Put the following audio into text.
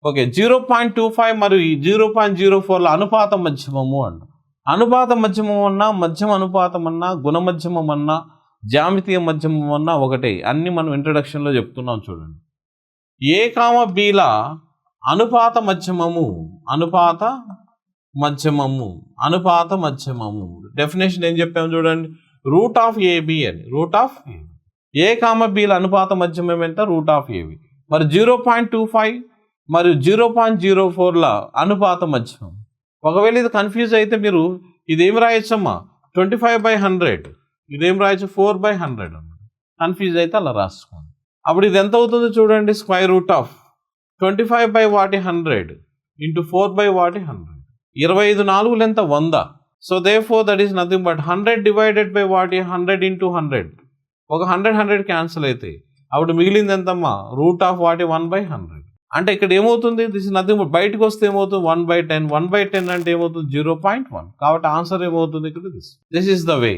Okay 0.25 మరియు 0.04ల అనుపాత మధ్యమము అంట. అనుపాత మధ్యమం అన్నా, మధ్యమ అనుపాతం అన్నా, గుణమధ్యమం అన్నా, జామితీయ మధ్యమం అన్నా ఒకటే. అన్ని మనం ఇంట్రడక్షన్లో చెప్తున్నాం చూడండి. ఏ కామ బీల అనుపాత మధ్యమము, అనుపాత మధ్యమము డెఫినేషన్ ఏం చెప్పాము చూడండి. రూట్ ఆఫ్ ఏబి అని. రూట్ ఆఫ్ ఏ కామ బీల అనుపాత మధ్యమం ఎంత? Root of a b. మరి 0.25 మరియు 0.04ల అనుపాత మధ్యమం. ఒకవేళ ఇది కన్ఫ్యూజ్ అయితే మీరు ఇదేం రాయొచ్చమ్మా? 25/100. ఇదేం రాయొచ్చు? 4/100 అన్నమాట. కన్ఫ్యూజ్ అయితే అలా రాసుకోండి. అప్పుడు ఇది ఎంత అవుతుందో చూడండి. Square root of 25/100 into 4/100. 25 4 ఎంత? 100. So therefore that is nothing but 100 divided by 100 into 100. ఒక 100 క్యాన్సిల్ అవుతాయి. అప్పుడు మిగిలింది ఎంతమ్మా? Root of 1/100. అంటే ఇక్కడ ఏమవుతుంది? దిస్ ఇస్ నథింగ్ బట్ బయటకు వస్తే ఏమవుతుంది? 1/10. 1/10 అంటే ఏమవుతుంది? 0.1. కాబట్టి ఆన్సర్ ఏమవుతుంది ఇక్కడ? This is the way.